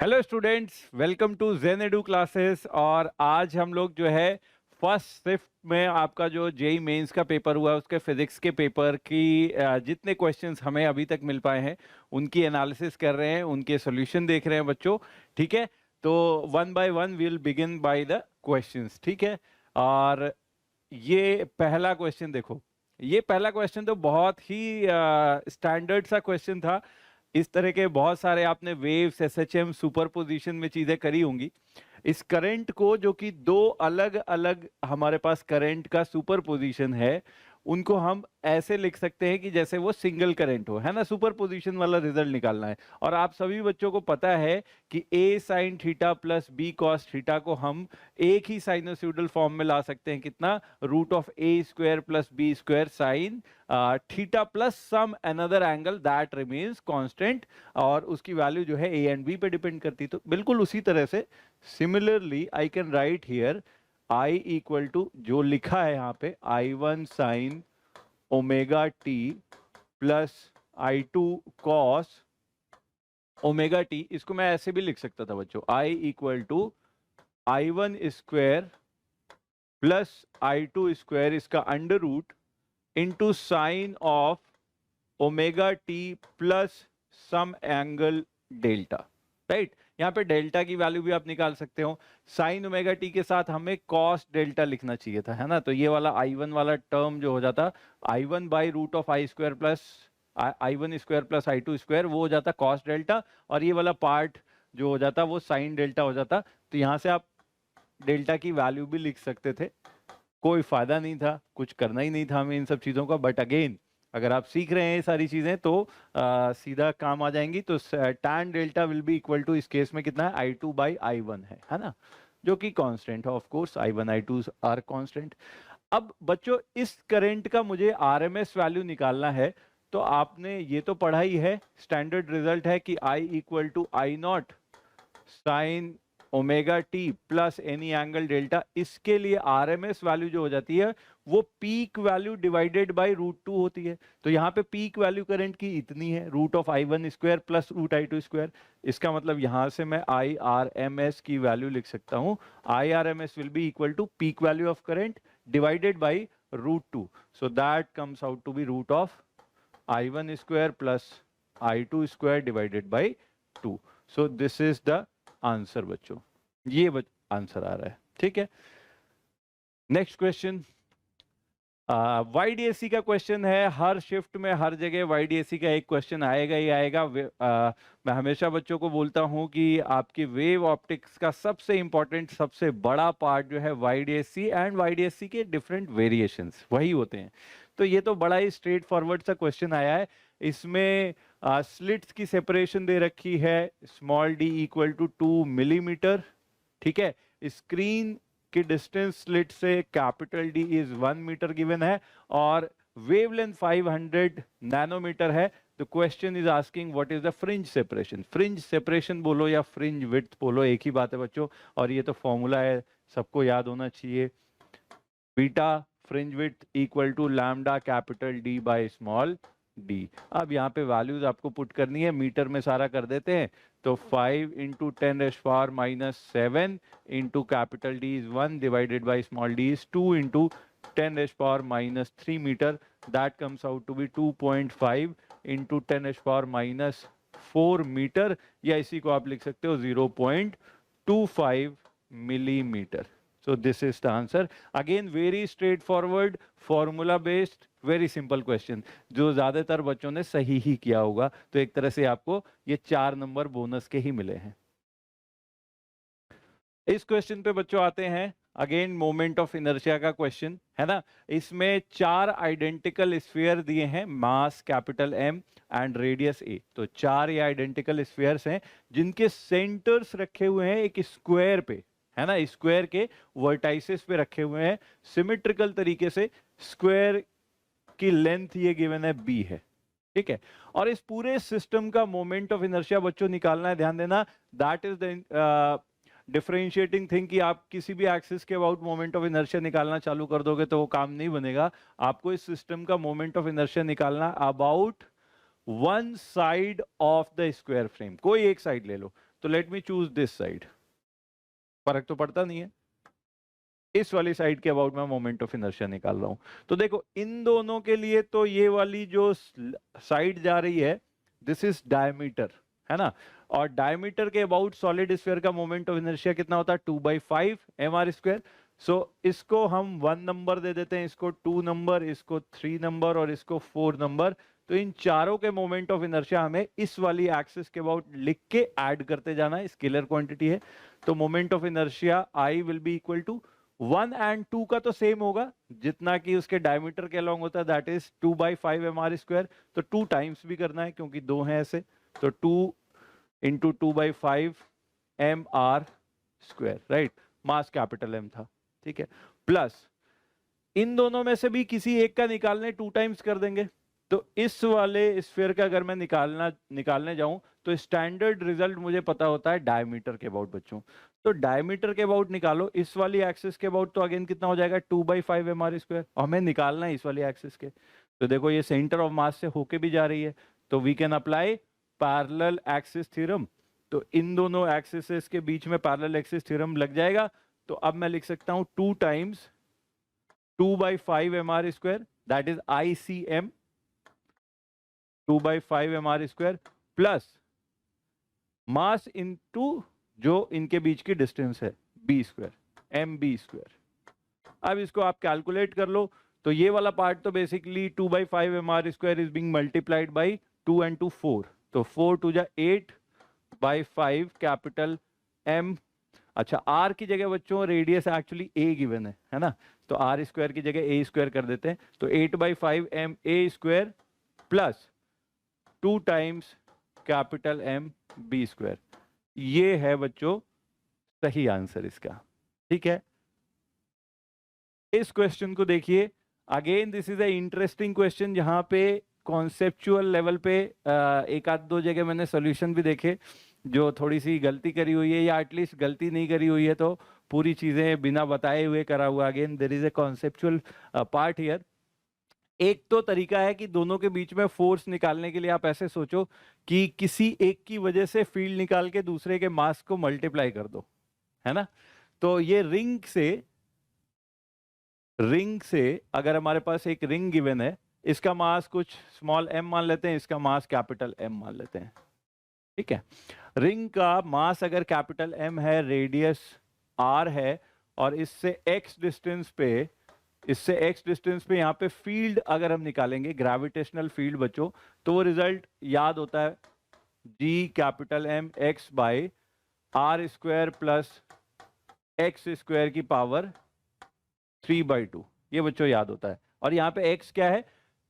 Hello students, welcome to Gen Edu classes. और आज हम लोग जो है फर्स्ट शिफ्ट में आपका जो जेई मेंस का पेपर हुआ है उसके फिजिक्स के पेपर की जितने क्वेश्चंस हमें अभी तक मिल पाए हैं उनकी एनालिसिस कर रहे हैं, उनके सॉल्यूशन देख रहे हैं बच्चों। ठीक है, तो one by one we will begin by the questions. ठीक है, और ये पहला क्वेश्चन देखो। ये पहला क्वेश्चन तो बहुत ही स्टैंडर्ड सा क्वेश्चन था। इस तरह के बहुत सारे आपने वेव्स, एसएचएम, सुपरपोजिशन में चीजें करी होंगी। इस करंट को, जो कि दो अलग अलग हमारे पास करंट का सुपरपोजिशन है, उनको हम ऐसे लिख सकते हैं कि जैसे वो सिंगल करंट हो, है ना। सुपरपोजिशन वाला रिजल्ट निकालना है। और आप सभी बच्चों को पता है कि A sine theta plus B cos theta को हम एक ही साइनोसॉइडल फॉर्म में ला सकते हैं। कितना? Root of A square plus B square sine theta plus some another angle that remains constant, और उसकी वैल्यू जो है ए एंड बी पे डिपेंड करती है। तो बिल्कुल उसी तरह से similarly I can write here I equal to, जो लिखा है यहाँ पे, I one sine omega T plus I two cos omega T. इसको मैं ऐसे भी लिख सकता था बच्चों, आई equal to I one square plus I two square, इसका under root into sine of omega T plus some angle delta. Right, यहाँ पे डेल्टा की वैल्यू भी आप निकाल सकते हो। साइन ओमेगा टी के साथ हमें कॉस डेल्टा लिखना चाहिए था, है ना। तो ये वाला आई वन वाला टर्म जो हो जाता, I one by root of I square plus I one square plus I two square, वो हो जाता कॉस डेल्टा। और ये वाला पार्ट जो हो जाता वो साइन डेल्टा हो जाता। तो यहाँ से आप डेल्टा की वैल्यू भी लिख सकते थे। कोई फायदा नहीं था, कुछ करना ही नहीं था हमें इन सब चीजों का। बट अगेन, अगर आप सीख रहे हैं ये सारी चीजें तो सीधा काम आ जाएंगी। तो tan delta will be equal to, इस केस में कितना है, I two by I one है ना, जो कि कांस्टेंट है। Of course I one I two are constant. अब बच्चों, इस करंट का मुझे आरएमएस वैल्यू निकालना है। तो आपने ये तो पढ़ा ही है, स्टैंडर्ड रिजल्ट है कि I equal to I naught sine omega T plus any angle delta. इसके लिए आरएमएस वैल्यू जो हो जाती है वो peak value divided by root two होती है। तो यहाँ पे पीक वैल्यू करंट की इतनी है, root of I one square plus root I two square. इसका मतलब यहाँ से मैं आई आर एम एस की वैल्यू लिख सकता हूँ। I R M S will be equal to peak value of current divided by root two. So that comes out to be root of I one square plus I two square divided by two. So this is the answer बच्चों। ये answer आ रहा है। ठीक है, next question. YDSC का question है। हर shift में हर जगह वाईडीएससी का एक क्वेश्चन आएगा ही आएगा। मैं हमेशा बच्चों को बोलता हूं कि आपकी वेव ऑप्टिक्स का सबसे इंपॉर्टेंट, सबसे बड़ा पार्ट जो है वाईडीएससी एंड वाईडीएससी के डिफरेंट वेरिएशंस वही होते हैं। तो ये तो बड़ा ही स्ट्रेट फॉरवर्ड सा क्वेश्चन आया है। इसमें स्लिट्स की सेपरेशन दे रखी है, small D equal to 2 millimetre. ठीक है, स्क्रीन की डिस्टेंस स्लिट से capital D is 1 metre given है, और वेवलेंथ 500 नैनोमीटर है। The question is asking what is the fringe separation. Fringe separation बोलो या फ्रिंज विड्थ बोलो, एक ही बात है बच्चों। और ये तो फॉर्मूला है, सबको याद होना चाहिए। Beta fringe width equal to lambda capital D by small D. अब यहाँ पे वैल्यूज आपको पुट करनी है, मीटर में सारा कर देते हैं। तो 5 into 10⁻⁻7 into capital D is 1 divided by small D is 2 into 10⁻³ metre. That comes out to be 2.5 into 10⁻⁴ metre, या इसी को आप लिख सकते हो 0.25 millimetre. So this is the answer. Again, very straightforward, formula based, very simple question, जो ज्यादातर बच्चों ने सही ही किया होगा। तो एक तरह से आपको ये 4 नंबर बोनस के ही मिले हैं। इस क्वेश्चन पे बच्चों आते हैं। अगेन मोमेंट ऑफ इनर्शिया का क्वेश्चन है ना। इसमें 4 आइडेंटिकल स्फीयर दिए हैं, mass capital M and radius a. तो 4 ये आइडेंटिकल स्फीयर्स हैं जिनके सेंटर्स रखे हुए हैं एक स्क्वायर पे, है ना। स्क्वायर के वर्टाइसेस पे रखे हुए हैं सिमेट्रिकल तरीके से। स्क्वायर की लेंथ ये गिवन है बी है। ठीक है, और इस पूरे सिस्टम का मोमेंट ऑफ इनर्शिया बच्चों निकालना है। ध्यान देना, that is the differentiating thing कि आप किसी भी एक्सिस के अबाउट मोमेंट ऑफ इनर्शिया निकालना चालू कर दोगे तो वो काम नहीं बनेगा। आपको इस सिस्टम का मोमेंट ऑफ इनर्शिया निकालना about one side of the square frame. कोई एक साइड ले लो। तो let me choose this side, फर्क तो पड़ता नहीं है, इस वाली साइड के अबाउट मैं मोमेंट ऑफ इनर्शिया निकाल रहा हूं। तो देखो इन दोनों के लिए तो ये वाली जो साइड जा रही है दिस इज डायमीटर, है ना, और डायमीटर के अबाउट सॉलिड स्फीयर का मोमेंट ऑफ इनर्शिया कितना होता है 2/5 mr²। सो इसको हम 1 नंबर दे देते हैं, इसको 2 नंबर, इसको 3 नंबर और इसको 4 नंबर। तो इन चारों के मोमेंट ऑफ इनर्शिया हमें इस वाली एक्सिस के अबाउट लिख के ऐड करते जाना है, स्केलर क्वांटिटी है। तो moment of inertia I will be equal to 1 and 2 का तो सेम होगा जितना कि उसके डायमीटर के अलॉन्ग होता है, दैट इज 2/5 mr²। तो 2 टाइम्स भी करना है क्योंकि 2 है ऐसे, तो 2 into 2/5 mr², right, mass capital M था, ठीक है। प्लस इन दोनों में से भी किसी एक का निकालने 2 टाइम्स कर देंगे। तो इस वाले स्फीयर का अगर मैं निकालने जाऊं तो स्टैंडर्ड रिजल्ट मुझे पता होता है डायमीटर के अबाउट बच्चों। तो डायमीटर के अबाउट निकालो, इस वाली एक्सिस के अबाउट तो अगेन कितना हो जाएगा 2/5 mr², और हमें निकालना है इस वाली एक्सिस के। तो देखो ये सेंटर ऑफ मास से होके भी जा रही है, तो we can apply parallel axis theorem. तो इन दोनों एक्सिस के बीच में पैरेलल एक्सिस थ्योरम लग जाएगा। तो अब मैं लिख सकता हूं 2 times 2/5 mr², that is ICM 2/5 mr² plus mass into जो इनके बीच की डिस्टेंस है b², mb²। अब इसको आप कैलकुलेट कर लो। तो ये वाला पार्ट तो basically 2/5 mr² is being multiplied by 2 and 2 4, तो 4 2 जा 8/5 कैपिटल M। अच्छा r की जगह बच्चों रेडियस एक्चुअली a गिवन है ना, तो r² की जगह a² कर देते हैं। तो 8/5 ma² plus 2 times capital M b²। ये है बच्चों सही आंसर इसका, ठीक है। इस क्वेश्चन को देखिए, again this is a interesting question जहां पे कॉन्सेप्चुअल लेवल पे एक आध दो जगह मैंने सॉल्यूशन भी देखे जो थोड़ी सी गलती करी हुई है, या एटलीस्ट गलती नहीं करी हुई है तो पूरी चीजें बिना बताए हुए करा हुआ। Again there is a conceptual part here. एक तो तरीका है कि दोनों के बीच में फोर्स निकालने के लिए आप ऐसे सोचो कि किसी एक की वजह से फील्ड निकाल के दूसरे के मास को मल्टीप्लाई कर दो, है ना। तो ये रिंग से अगर हमारे पास एक रिंग गिवन है, इसका मास कुछ स्मॉल m मान लेते हैं, इसका मास कैपिटल M मान लेते हैं, ठीक है। रिंग का मास अगर कैपिटल M है, रेडियस r है, और इससे x डिस्टेंस पे यहाँ पे फील्ड अगर हम निकालेंगे, ग्रेविटेशनल फील्ड बच्चों, तो वो रिजल्ट याद होता है G capital M x by r² plus x² की पावर 3/2, ये बच्चों याद होता है। और यहाँ पे x क्या है,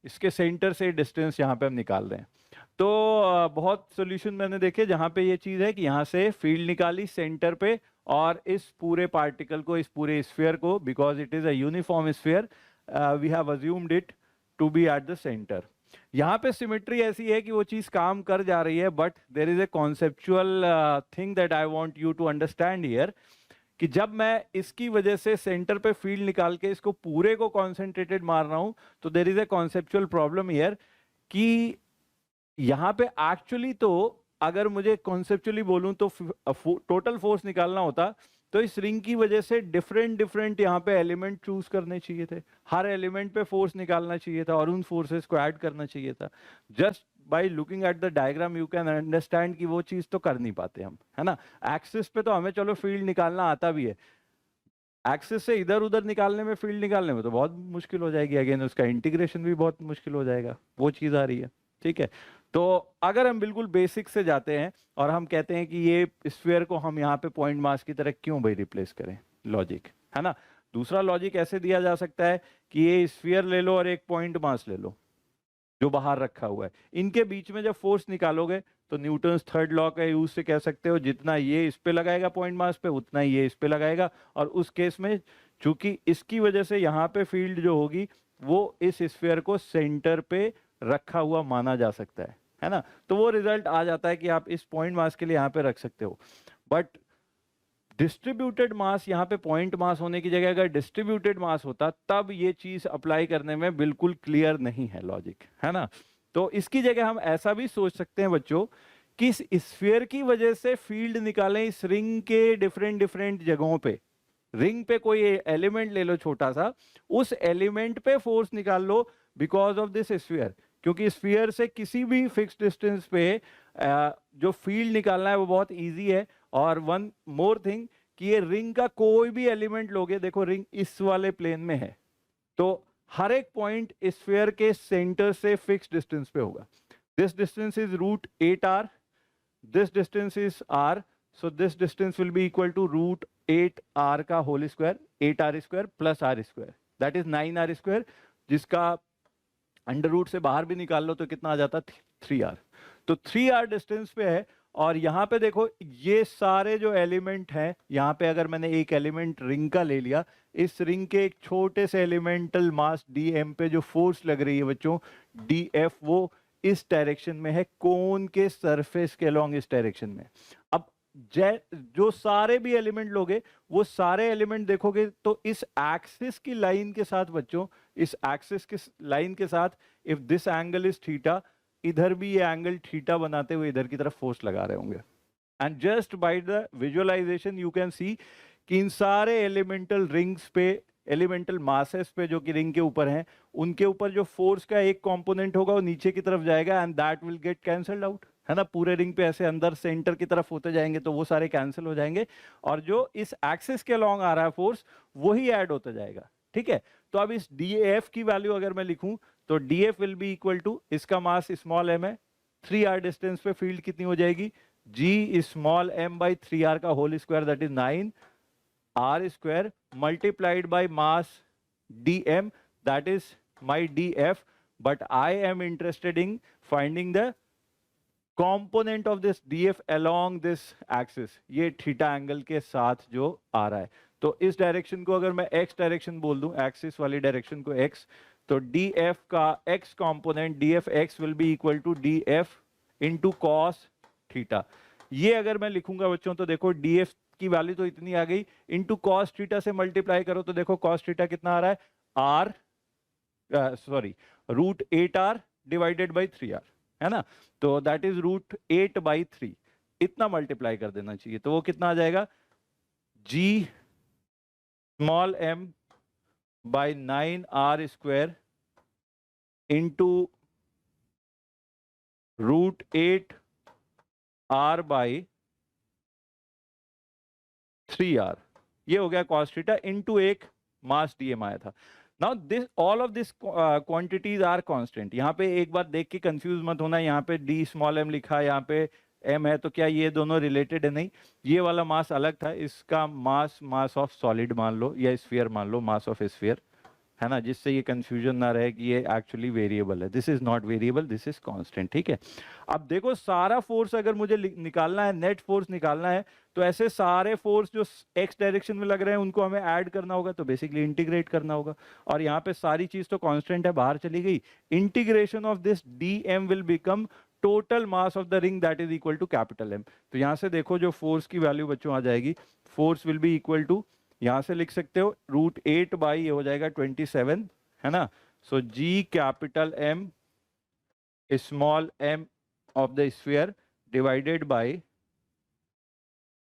इसके सेंटर से डिस्टेंस यहाँ पे हम निकाल रहे हैं। तो बहुत सॉल्यूशन मैंने देखे जहाँ पे ये चीज है कि यहाँ से फील्ड निकाली सेंटर पे, और इस पूरे पार्टिकल को, इस पूरे स्फीयर को, because it is a uniform sphere, we have assumed it to be at the centre. यहाँ पे सिमेट्री ऐसी है कि वो चीज काम कर जा रही है, but there is a conceptual thing that I want you to understand here, कि जब मैं इसकी वजह से सेंटर पे फील्ड निकाल के इसको पूरे को कॉन्सेंट्रेटेड मार रहा हूं, तो देर is a conceptual problem here कि यहाँ पे एक्चुअली तो अगर मुझे कॉन्सेप्चुअली बोलूं तो टोटल फोर्स निकालना होता, तो इस रिंग की वजह से डिफरेंट यहाँ पे एलिमेंट चूज करने चाहिए थे, हर एलिमेंट पे फोर्स निकालना चाहिए था और उन फोर्सेस को ऐड करना चाहिए था। Just by looking at the diagram you can understand कि वो चीज तो कर नहीं पाते हम, है ना। एक्सिस पे तो हमें चलो फील्ड निकालना आता भी है, एक्सिस से इधर उधर निकालने में, फील्ड निकालने में तो बहुत मुश्किल हो जाएगी, अगेन उसका इंटीग्रेशन भी बहुत मुश्किल हो जाएगा, वो चीज आ रही है, ठीक है। तो अगर हम बिल्कुल बेसिक से जाते हैं और हम कहते हैं कि ये स्फीयर को हम यहाँ पे पॉइंट मास की तरह क्यों भाई रिप्लेस करें, लॉजिक है ना। दूसरा लॉजिक ऐसे दिया जा सकता है कि ये स्फीयर ले लो और एक पॉइंट मास ले लो जो बाहर रखा हुआ है, इनके बीच में जब फोर्स निकालोगे तो न्यूटन्स थर्ड लॉ का यूज से कह सकते हो जितना ये इस पे लगाएगा पॉइंट मास पे, उतना ही ये इस पे लगाएगा। और उस केस में चूंकि इसकी वजह से यहाँ पे फील्ड जो होगी वो इस स्फीयर को सेंटर पे रखा हुआ माना जा सकता है ना। तो वो रिजल्ट आ जाता है कि आप इस पॉइंट मास के लिए यहाँ पे रख सकते हो। बट डिस्ट्रीब्यूटेड मास, यहाँ पे पॉइंट मास होने की जगह अगर डिस्ट्रीब्यूटेड मास होता तब ये चीज अप्लाई करने में बिल्कुल क्लियर नहीं है लॉजिक, है ना। तो इसकी जगह हम ऐसा भी सोच सकते हैं बच्चों किस स्फीयर की वजह से फील्ड निकालें इस रिंग के डिफरेंट डिफरेंट जगहों पे। रिंग पे कोई एलिमेंट ले लो छोटा सा, उस एलिमेंट पे फोर्स निकाल लो बिकॉज ऑफ दिस स्फीयर, क्योंकि स्फीयर से किसी भी फिक्स डिस्टेंस पे जो फील्ड निकालना है वो बहुत इजी है। और वन मोर थिंग कि ये रिंग का कोई भी एलिमेंट लोगे, देखो रिंग इस वाले प्लेन में है, तो हर एक पॉइंट स्फीयर के सेंटर से फिक्स डिस्टेंस पे होगा। This distance is √8r, this distance is r, so this distance will be equal to √8r का whole square, 8r square plus r square, that is 9r square, जिसका under root से बाहर भी निकाल लो तो कितना आ जाता, 3r। तो 3r डिस्टेंस पे है। और यहाँ पे देखो ये सारे जो एलिमेंट हैं, यहाँ पे अगर मैंने एक एलिमेंट रिंग का ले लिया, इस रिंग के एक छोटे से एलिमेंटल मास dm पे जो फोर्स लग रही है बच्चों, df, वो इस डायरेक्शन में है, कोन के सरफेस के अलोंग इस डायरेक्शन में। अब जो सारे भी एलिमेंट लोगे, वो सारे एलिमेंट देखोगे तो इस एक्सिस की लाइन के साथ बच्चों, इस एक्सिस की लाइन के साथ, if this angle is theta, इधर भी ये एंगल थीटा बनाते हुए इधर की तरफ फोर्स लगा रहे होंगे। And just by the visualisation you can see कि इन सारे एलिमेंटल रिंग्स पे, एलिमेंटल मासेस पे जो कि रिंग के ऊपर हैं, उनके ऊपर जो फोर्स का एक कंपोनेंट होगा वो नीचे की तरफ जाएगा and that will get cancelled out, है ना। पूरे रिंग पे ऐसे अंदर सेंटर की तरफ होते जाएंगे तो वो सारे कैंसिल हो जाएंगे, और जो इस एक्सिस के अलोंग आ रहा है फोर्स, वही ऐड होता जाएगा, ठीक है। तो अब इस df की वैल्यू अगर मैं लिखूं तो df will be equal to, इसका मास स्मॉल m है, 3r डिस्टेंस पे फील्ड कितनी हो जाएगी, g small m by 3r का whole square, that is 9r square multiplied by mass dm, that is my df, but I am interested in finding the component of this df along this axis, ये theta angle के साथ जो आ रहा है। तो इस direction को अगर मैं x डायरेक्शन बोल दूं, एक्सिस वाली डायरेक्शन को x, तो df का x component df x will be equal to df into cos theta. ये अगर मैं लिखूंगा बच्चों तो देखो df की वैल्यू तो इतनी आ गई, इंटू कॉस थीटा से मल्टीप्लाई करो तो देखो कॉस थीटा कितना आ रहा है, √8r डिवाइडेड बाई 3r, है ना। तो दैट इज √8/3, इतना मल्टीप्लाई कर देना चाहिए, तो वो कितना आ जाएगा, g small m by 9r square into √8r by 3r, ये हो गया cos थीटा इंटू एक मास dm आया था। Now this, all of this quantities are constant. यहाँ पे एक बात देख के कंफ्यूज मत होना, यहाँ पे d स्मॉल m लिखा है, यहाँ पे m है, तो क्या ये दोनों रिलेटेड है, नहीं। ये वाला मास अलग था, इसका मास ऑफ सॉलिड मान लो या स्फीयर मान लो, मास ऑफ स्फीयर, है ना, जिससे ये कंफ्यूजन ना रहे कि ये एक्चुअली वेरिएबल है। This is not variable, this is constant, ठीक है। अब देखो सारा फोर्स अगर मुझे निकालना है, नेट फोर्स निकालना है, तो ऐसे सारे फोर्स जो एक्स डायरेक्शन में लग रहे हैं उनको हमें ऐड करना होगा, तो बेसिकली इंटीग्रेट करना होगा। और यहाँ पे सारी चीज तो कांस्टेंट है, बाहर चली गई, integration of this dm will become total mass of the ring, that is equal to capital M। तो यहाँ से देखो जो फोर्स की वैल्यू बच्चों आ जाएगी, force will be equal to, यहां से लिख सकते हो √8 बाई, ये हो जाएगा 27, है ना। सो g capital M small m of the sphere divided by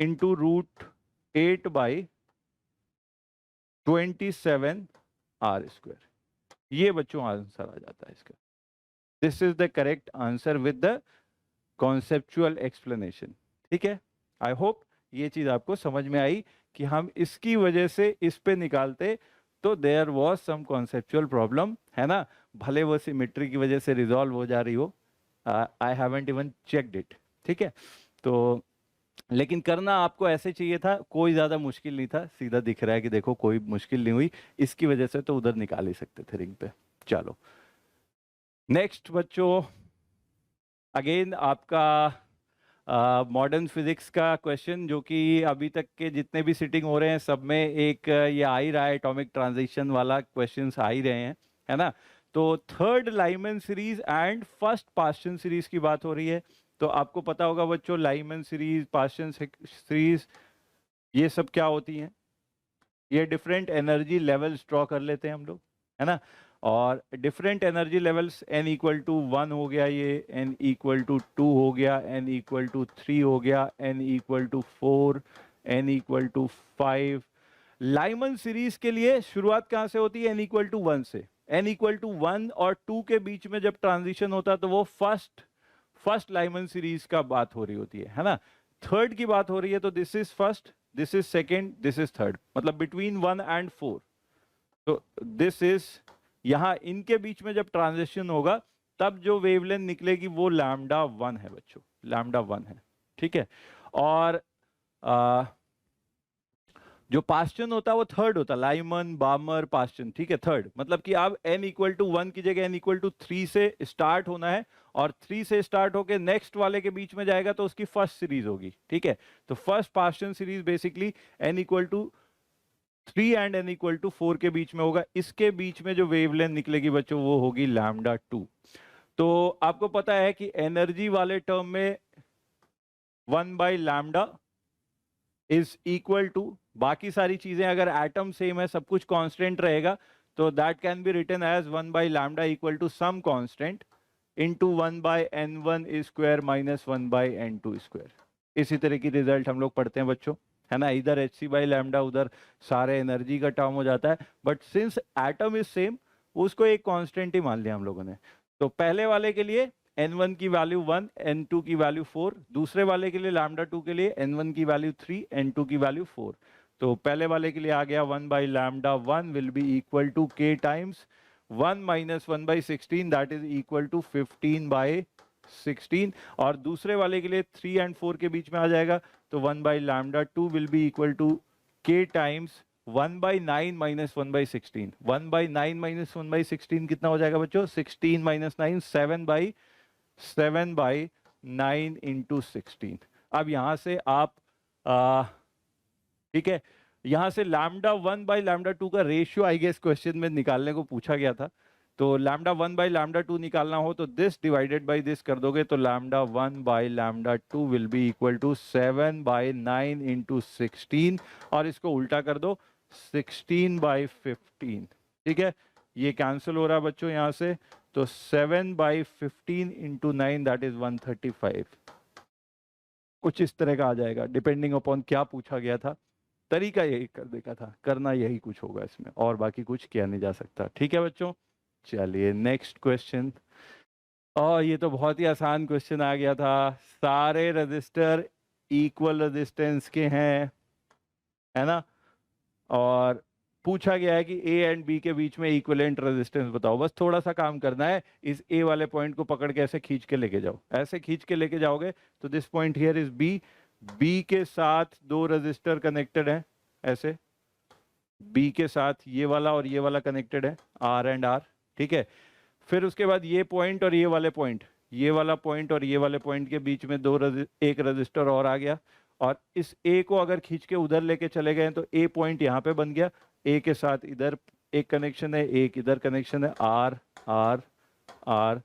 into √8 by 27r square, ये बच्चों आंसर आ जाता है इसका। This is the correct answer with the conceptual explanation, ठीक है। आई होप ये चीज आपको समझ में आई कि हम इसकी वजह से इस पे निकालते तो there was some conceptual problem, है ना, भले वो सिमेट्री की वजह से रिजॉल्व हो जा रही हो, I haven't even checked it, ठीक है। तो लेकिन करना आपको ऐसे चाहिए था, कोई ज्यादा मुश्किल नहीं था, सीधा दिख रहा है कि देखो कोई मुश्किल नहीं हुई, इसकी वजह से तो उधर निकाल ही सकते थे रिंग पे। चलो नेक्स्ट बच्चों, अगेन आपका मॉडर्न फिजिक्स का क्वेश्चन, जो कि अभी तक के जितने भी सिटिंग हो रहे हैं सब में एक ये आ ही रहा है, एटॉमिक ट्रांजिशन वाला क्वेश्चंस आ ही रहे हैं, है ना। तो third Lyman series and first Paschen series की बात हो रही है। तो आपको पता होगा बच्चों, लाइमन सीरीज, पास्चन सीरीज, ये सब क्या होती हैं, ये डिफरेंट एनर्जी लेवल्स ड्रॉ कर लेते हैं हम लोग, है ना। और different energy levels n equal to 1 हो गया, ये n इक्वल टू 2 हो गया, n इक्वल टू 3 हो गया, n equal to 4, n equal to 5। Lyman series के लिए शुरुआत कहां से होती है? n इक्वल टू 1 से। n इक्वल टू 1 और 2 के बीच में जब ट्रांजिशन होता है तो वो फर्स्ट लाइमन सीरीज का बात हो रही होती है ना। थर्ड की बात हो रही है तो this is first, this is second, this is third, मतलब बिटवीन 1 एंड 4। तो दिस इज, यहां इनके बीच में जब ट्रांजिशन होगा तब जो वेवलेंथ निकलेगी वो लैम्डा 1 है बच्चों, लैम्डा 1 है, ठीक है। और जो पास्चन होता है वो थर्ड होता है, लाइमन, बामर, पास्चन, ठीक है, थर्ड। मतलब कि अब n इक्वल टू 1 की जगह n इक्वल टू 3 से स्टार्ट होना है, और 3 से स्टार्ट होके नेक्स्ट वाले के बीच में जाएगा तो उसकी फर्स्ट सीरीज होगी, ठीक है। तो first Paschen series basically n equal to 3 and n equal to 4 के बीच में होगा। इसके बीच में जो वेवलेंथ निकलेगी बच्चों वो होगी लैम्डा 2। तो आपको पता है कि एनर्जी वाले टर्म में 1 by lambda is equal to, बाकी सारी चीजें अगर एटम सेम है, सब कुछ कांस्टेंट रहेगा, तो that can be written as 1 by lambda equal to some constant into 1 by n1 square minus 1 by n2 square. इसी तरह की रिजल्ट हम लोग पढ़ते हैं बच्चों, है ना। इधर hc बाई लैम्डा, उधर सारे एनर्जी का टर्म हो जाता है, but since atom is same उसको एक कांस्टेंट ही मान लिया हम लोगों ने। तो पहले वाले के लिए n1 की वैल्यू 1, n2 की वैल्यू 4, दूसरे वाले के लिए लैम्डा 2 के लिए n1 की वैल्यू 3, n2 की वैल्यू 4। तो पहले वाले के लिए आ गया 1 by lambda 1 will be equal to k times 1 minus 1 by 16, that is equal to 15 by 16। और दूसरे वाले के लिए 3 एंड 4 के बीच में आ जाएगा, तो 1 by lambda 2 will be equal to k times 1 by 9 minus 1 by 16। 1 by 9 minus 1 by 16 कितना हो जाएगा बच्चों? 16 माइनस 9, 7 बाई 9 इंटू 16। अब यहां से आप ठीक है, यहां से लैम्डा 1 बाई लैम्डा 2 का रेशियो आई गेस क्वेश्चन में निकालने को पूछा गया था। तो लैम्डा 1 बाई लैम्डा 2 निकालना हो तो दिस डिवाइडेड बाई दिस कर दोगे, तो lambda 1 by lambda 2 will be equal to 7 by 9 into 16, और इसको उल्टा कर दो 16 बाई 15, ठीक है। ये कैंसिल हो रहा है बच्चों यहाँ से, तो 7 बाई 15 इंटू 9 दैट इज 135। कुछ इस तरह का आ जाएगा, डिपेंडिंग अपॉन क्या पूछा गया था, तरीका यही करने का था, करना यही कुछ होगा इसमें, और बाकी कुछ किया नहीं जा सकता, ठीक है बच्चों। चलिए नेक्स्ट क्वेश्चन। और ये तो बहुत ही आसान क्वेश्चन आ गया था। सारे रजिस्टर इक्वल रेजिस्टेंस के हैं, है ना, और पूछा गया है कि ए एंड बी के बीच में इक्विवेलेंट रेजिस्टेंस बताओ। बस थोड़ा सा काम करना है, इस ए वाले पॉइंट को पकड़ के ऐसे खींच के लेके जाओ, ऐसे खींच के लेके जाओगे तो this point here is B, B के साथ दो रेजिस्टर कनेक्टेड है, ऐसे बी के साथ ये वाला और ये वाला कनेक्टेड है, आर एंड आर, ठीक है। फिर उसके बाद ये पॉइंट और ये वाले पॉइंट, ये वाला पॉइंट और ये वाले पॉइंट के बीच में एक रजिस्टर और आ गया, और इस ए को अगर खींच के उधर लेके चले गए तो ए पॉइंट यहाँ पे बन गया, ए के साथ इधर एक कनेक्शन है, एक इधर कनेक्शन है, आर आर आर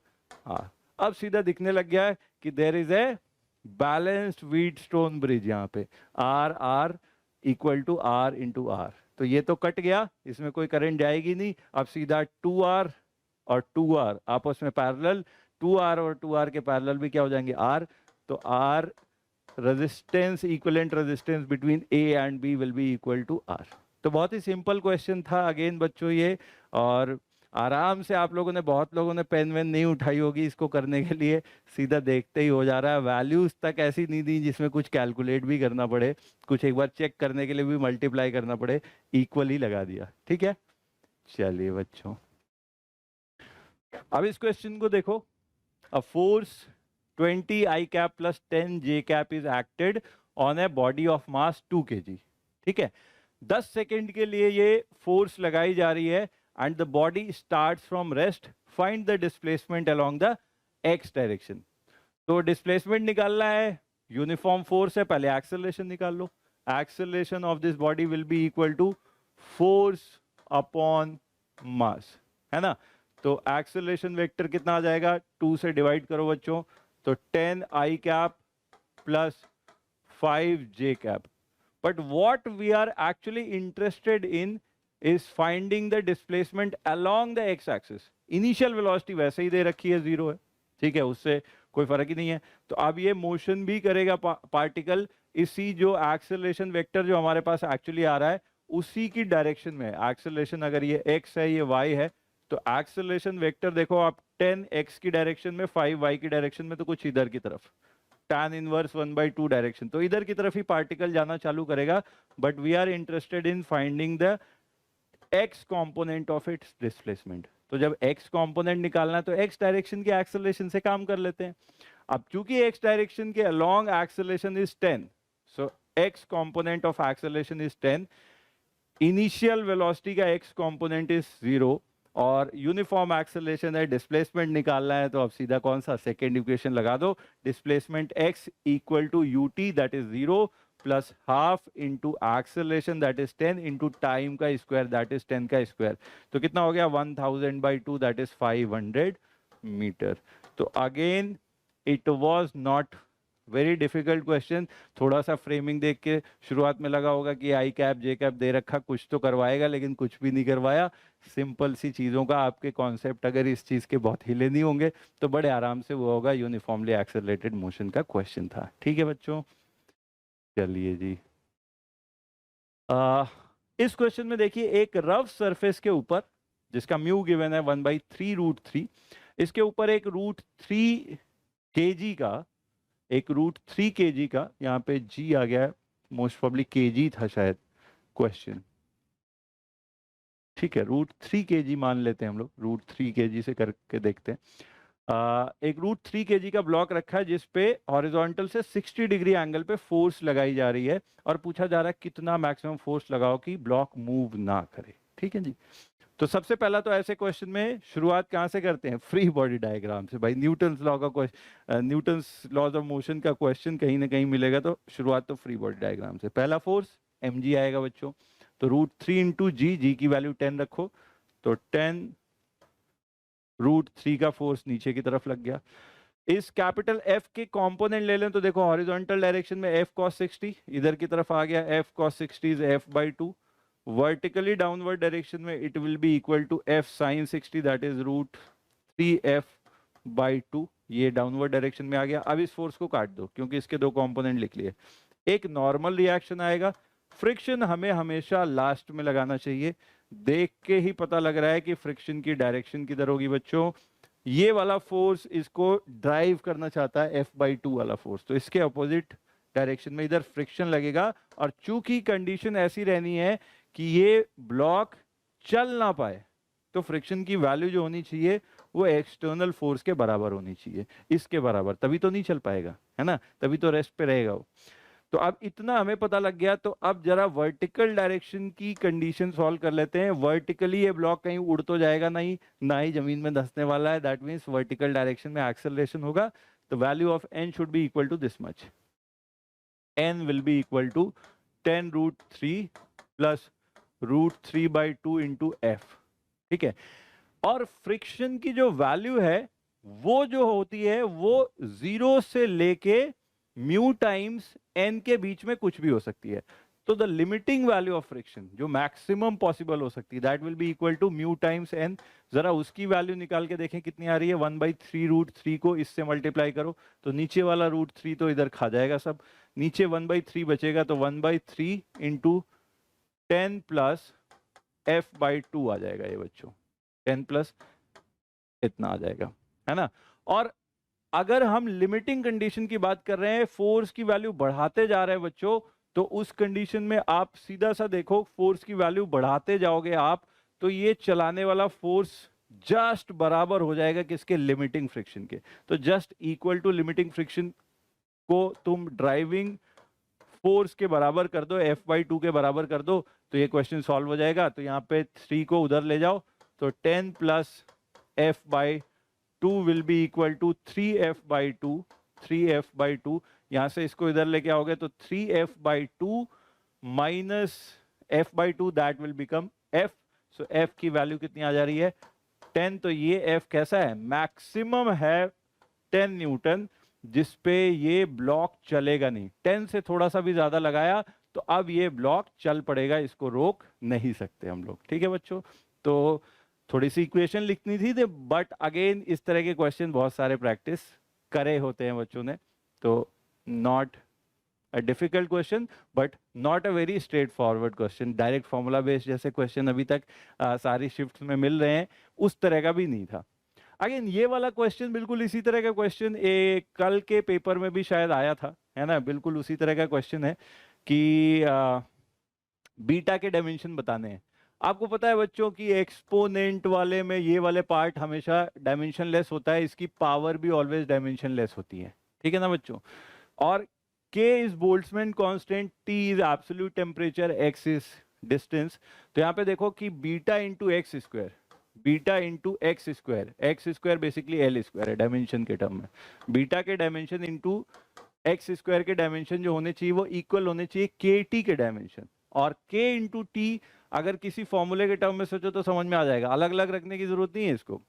आर। अब सीधा दिखने लग गया है कि there is a balanced Wheatstone bridge, यहाँ पे R R equal to R into R. तो ये तो कट गया, इसमें कोई करंट जाएगी नहीं। अब सीधा 2R और 2R आपस में पैरेलल, 2R और 2R के पैरेलल भी क्या हो जाएंगे? R। तो R resistance, equivalent resistance between A and B will be equal to R। तो बहुत ही सिंपल क्वेश्चन था अगेन बच्चों ये, और आराम से आप लोगों ने, बहुत लोगों ने पेन वेन नहीं उठाई होगी इसको करने के लिए, सीधा देखते ही हो जा रहा है। वैल्यूज तक ऐसी नहीं दी जिसमें कुछ कैलकुलेट भी करना पड़े, कुछ एक बार चेक करने के लिए भी मल्टीप्लाई करना पड़े, इक्वल ही लगा दिया, ठीक है। चलिए बच्चों, अब इस क्वेश्चन को देखो। A force 20 I cap plus 10 J cap is acted on a body of mass 2 kg, ठीक है। 10 सेकेंड के लिए ये फोर्स लगाई जा रही है, and the body starts from rest, find the displacement along the X direction. तो डिस्प्लेसमेंट निकालना है, यूनिफॉर्म फोर्स है, पहले एक्सेलरेशन निकाल लो। Acceleration of this body will be equal to force upon mass, है ना। तो एक्सेलरेशन वेक्टर कितना आ जाएगा? 2 से डिवाइड करो बच्चों, तो 10 I cap plus 5 J cap. But what we are actually interested in is finding the displacement along the X axis. Initial velocity वैसे ही दे रखी है, 0 है, ठीक है, उससे कोई फर्क ही नहीं है। तो अब ये मोशन भी करेगा पार्टिकल इसी जो एक्सेलरेशन वेक्टर जो हमारे पास एक्चुअली आ रहा है उसी की डायरेक्शन में। एक्सेलरेशन अगर ये x है, ये y है, तो एक्सेलरेशन वेक्टर देखो आप 10x की डायरेक्शन में, 5y की डायरेक्शन में, तो कुछ इधर की तरफ tan इनवर्स 1/2 डायरेक्शन, तो इधर की तरफ ही पार्टिकल जाना चालू करेगा। But we are interested in finding the x component of its displacement. तो जब x कंपोनेंट निकालना है तो x डायरेक्शन के एक्सेलरेशन से काम कर लेते हैं। अब चूंकि x डायरेक्शन के along acceleration is 10, so x component of acceleration is 10, initial velocity का x कंपोनेंट इज 0 और यूनिफॉर्म एक्सेलरेशन है, डिस्प्लेसमेंट निकालना है, तो अब सीधा कौन सा सेकेंड इक्वेशन लगा दो, displacement x equal to ut that is 0 plus half into acceleration that is 10 into time का स्क्वायर दैट इज 10 का स्क्वायर। तो कितना हो गया 1000/2 दैट इज 500 मीटर। तो again it was not very difficult question. थोड़ा सा फ्रेमिंग देख के शुरुआत में लगा होगा कि आई कैप जे कैप दे रखा, कुछ तो करवाएगा, लेकिन कुछ भी नहीं करवाया। सिंपल सी चीजों का आपके कॉन्सेप्ट अगर इस चीज के बहुत हिले नहीं होंगे तो बड़े आराम से वो होगा। यूनिफॉर्मली एक्सेलरेटेड मोशन का क्वेश्चन था, ठीक है बच्चों। चलिए जी, इस क्वेश्चन में देखिए एक रफ सरफेस के ऊपर जिसका म्यू गिवन है 1/3√3, इसके ऊपर एक √3 kg का, एक √3 kg का, यहाँ पे g आ गया है, मोस्ट प्रोबेबली kg था शायद क्वेश्चन, ठीक है, √3 kg मान लेते हैं हम लोग, √3 kg से करके देखते हैं। एक √3 kg का ब्लॉक रखा है जिसपे हॉरिजॉन्टल से 60 डिग्री एंगल पे फोर्स लगाई जा रही है और पूछा जा रहा है कितना मैक्सिमम फोर्स लगाओ कि ब्लॉक मूव ना करे, ठीक है जी। तो सबसे पहला तो ऐसे क्वेश्चन में शुरुआत कहाँ से करते हैं, फ्री बॉडी डायग्राम से। भाई न्यूटन्स लॉ का question, Newton's laws of motion का क्वेश्चन कहीं ना कहीं मिलेगा, तो शुरुआत तो फ्री बॉडी डायग्राम से। पहला फोर्स mg आएगा बच्चों, तो √3 इंटू जी की वैल्यू 10 रखो, तो 10 √3 का फोर्स नीचे की तरफ लग गया। इस कैपिटल F के कंपोनेंट ले लें तो देखो हॉरिजॉन्टल डायरेक्शन में F cos 60, इधर की तरफ आ गया F cos 60 is F/2। Vertically downward direction में it will be equal to F sin 60 that is √3F/2। ये डाउनवर्ड डायरेक्शन में आ गया। अब इस फोर्स को काट दो क्योंकि इसके दो कंपोनेंट लिख लिए। एक नॉर्मल रिएक्शन आएगा। फ्रिक्शन हमें हमेशा लास्ट में लगाना चाहिए। देख के ही पता लग रहा है कि फ्रिक्शन की डायरेक्शन किधर होगी बच्चों। ये वाला फोर्स इसको ड्राइव करना चाहता है F/2 वाला फोर्स, तो इसके अपोजिट डायरेक्शन में इधर फ्रिक्शन लगेगा। और चूंकि कंडीशन ऐसी रहनी है कि ये ब्लॉक चल ना पाए, तो फ्रिक्शन की वैल्यू जो होनी चाहिए वो एक्सटर्नल फोर्स के बराबर होनी चाहिए, इसके बराबर, तभी तो नहीं चल पाएगा, है ना, तभी तो रेस्ट पे रहेगा वो। तो अब इतना हमें पता लग गया, तो अब जरा वर्टिकल डायरेक्शन की कंडीशन सॉल्व कर लेते हैं। वर्टिकली ये ब्लॉक कहीं उड़ तो जाएगा नहीं, ना ही जमीन में धंसने वाला है, दैट मींस वर्टिकल डायरेक्शन में एक्सेलरेशन होगा। तो value of n should be equal to this much, n will be equal to 10 √3 plus √3/2 into f, ठीक है। और फ्रिक्शन की जो वैल्यू है वो जो होती है वो 0 से लेके म्यू टाइम्स n के बीच में कुछ भी हो सकती है। तो the limiting value of friction जो मैक्सिमम पॉसिबल हो सकती है that will be equal to mu times n। जरा उसकी वैल्यू निकाल के देखें कितनी आ रही है। 1/3√3 को इससे मल्टीप्लाई करो तो नीचे वाला √3 तो इधर खा जाएगा सब, नीचे 1/3 बचेगा, तो 1/3 इंटू 10 प्लस F/2 आ जाएगा ये बच्चों, 10 प्लस इतना आ जाएगा, है ना। और अगर हम लिमिटिंग कंडीशन की बात कर रहे हैं, फोर्स की वैल्यू बढ़ाते जा रहे हैं बच्चों, तो उस कंडीशन में आप सीधा सा देखो, फोर्स की वैल्यू बढ़ाते जाओगे आप, तो ये चलाने वाला फोर्स जस्ट बराबर हो जाएगा किसके, लिमिटिंग फ्रिक्शन के। तो just equal to limiting friction को तुम ड्राइविंग फोर्स के बराबर कर दो, F/2 के बराबर कर दो, तो ये क्वेश्चन सॉल्व हो जाएगा। तो यहाँ पे 3 को उधर ले जाओ, तो 10 plus F/2 will be equal to 3F/2, 3F/2। यहाँ से इसको इधर लेके आओगे तो 3F/2 minus F/2 that will become F। So F की वैल्यू कितनी आ जा रही है, 10। तो ये F कैसा है, मैक्सिमम है 10 न्यूटन, जिसपे ये ब्लॉक चलेगा नहीं। 10 से थोड़ा सा भी ज्यादा लगाया तो अब ये ब्लॉक चल पड़ेगा, इसको रोक नहीं सकते हम लोग। ठीक है बच्चों, तो थोड़ी सी इक्वेशन लिखनी थी, बट अगेन इस तरह के क्वेश्चन बहुत सारे प्रैक्टिस करे होते हैं बच्चों ने, तो not a difficult question but not a very straight forward question. Direct formula based जैसे क्वेश्चन अभी तक सारी शिफ्ट में मिल रहे हैं, उस तरह का भी नहीं था। अगेन ये वाला क्वेश्चन बिल्कुल इसी तरह का क्वेश्चन कल के पेपर में भी शायद आया था, है ना, बिल्कुल उसी तरह का क्वेश्चन है कि बीटा के डायमेंशन बताने हैं। आपको पता है बच्चों की एक्सपोनेंट वाले में ये वाले पार्ट हमेशा डायमेंशनलेस होता है, इसकी पावर भी ऑलवेज डायमेंशनलेस होती है। ठीक है ना बच्चों, और K is Boltzmann constant, T is absolute temperature, X is distance. तो यहाँ पे देखो कि beta into x square, beta into x square basically L square है डायमेंशन के टर्म में। बीटा के डायमेंशन इंटू एक्स स्क्वायर के डायमेंशन जो होने चाहिए वो इक्वल होने चाहिए KT के डायमेंशन। और K इंटू टी अगर किसी फॉर्मूले के टर्म में सोचो तो समझ में आ जाएगा, अलग अलग रखने की जरूरत नहीं है इसको।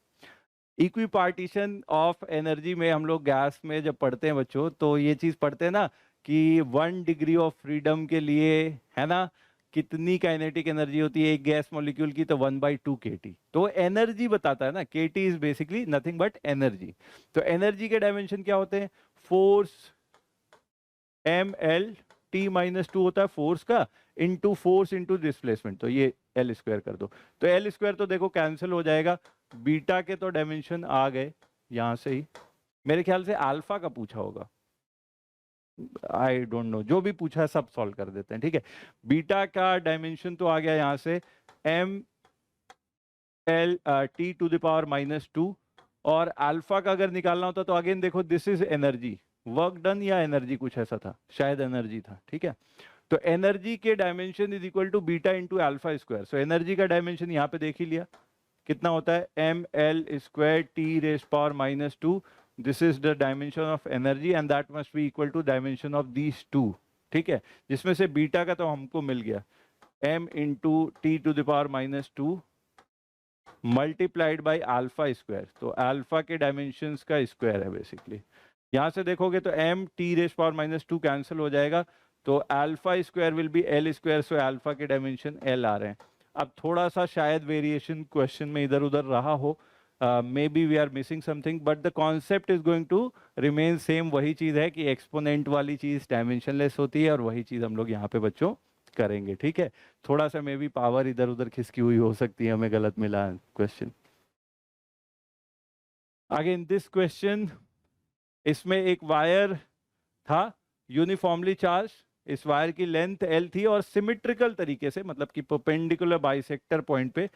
इक्विपार्टीशन ऑफ एनर्जी में हम लोग गैस में जब पढ़ते हैं बच्चों, तो ये चीज पढ़ते हैं ना कि 1 डिग्री ऑफ फ्रीडम के लिए, है ना, कितनी काइनेटिक एनर्जी होती है एक गैस मॉलिक्यूल की, तो 1/2 KT। तो एनर्जी बताता है ना, KT is basically nothing but energy. तो एनर्जी के डायमेंशन क्या होते हैं, फोर्स ml, T-2 होता है फोर्स का, इंटू फोर्स इंटू डिस्प्लेसमेंट, तो ये L स्क्वायर कर दो। तो L स्क्वायर तो देखो कैंसिल हो जाएगा, बीटा के तो डायमेंशन आ गए यहां से ही। मेरे ख्याल से अल्फा का पूछा होगा, आई डोंट नो, जो भी पूछा है सब सॉल्व कर देते हैं। ठीक है, बीटा का डायमेंशन तो आ गया यहां से ml T⁻², और अल्फा का अगर निकालना होता तो अगेन देखो this is energy, work done या एनर्जी कुछ ऐसा था, शायद एनर्जी था। ठीक है, तो एनर्जी के dimension is equal to beta into alpha square. So energy का डायमेंशन यहाँ पे देख ही लिया कितना होता है, ml² T⁻²। This is the dimension of energy and that must be equal to dimension of these two. ठीक है, जिसमें से बीटा का तो हमको मिल गया m into T⁻² multiplied by alpha square. तो अल्फा के डायमेंशंस का स्क्वायर है बेसिकली। यहां से देखोगे तो m T⁻² कैंसिल हो जाएगा, तो alpha square will be L square, so alpha के डायमेंशन L आ रहे हैं। अब थोड़ा सा शायद वेरिएशन क्वेश्चन में इधर उधर रहा हो, maybe we are missing something, but the concept is going to remain same. वही चीज है कि एक्सपोनेंट वाली चीज डायमेंशनलेस होती है, और वही चीज हम लोग यहाँ पे बच्चों करेंगे। ठीक है, थोड़ा सा मे बी पावर इधर उधर खिसकी हुई हो सकती है, हमें गलत मिला क्वेश्चन। अगेन दिस क्वेश्चन, इसमें एक वायर था यूनिफॉर्मली चार्ज, इस वायर की लेंथ L थी, और सिमिट्रिकल तरीके से, मतलब कि परपेंडिकुलर बाइसेक्टर पॉइंट पे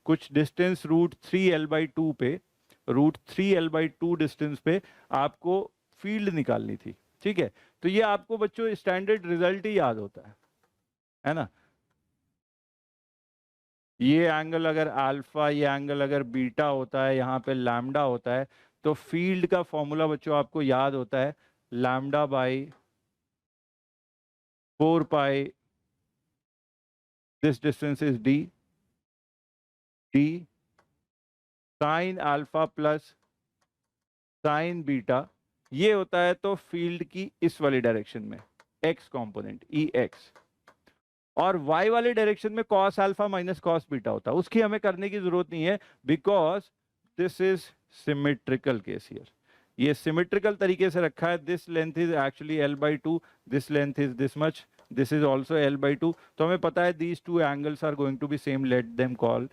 कुछ डिस्टेंस √3L/2 पे, √3L/2 डिस्टेंस पे आपको फील्ड निकालनी थी। ठीक है, तो ये आपको बच्चों स्टैंडर्ड रिजल्ट ही याद होता है ना। ये एंगल अगर अल्फा, ये एंगल अगर बीटा होता है, यहाँ पे लैम्डा होता है, तो फील्ड का फॉर्मूला बच्चों आपको याद होता है λ/4π, this distance is d, d sine alpha plus sine beta, ये होता है तो फील्ड की इस वाली डायरेक्शन में x कंपोनेंट Ex, और y वाले डायरेक्शन में cos alpha minus cos beta होता है। उसकी हमें करने की जरूरत नहीं है, because this is symmetrical case here. ये सिमेट्रिकल तरीके से रखा है, this length is actually L/2, this length is this much, this is also L/2। तो हमें पता है these two angles are going to be same, let them call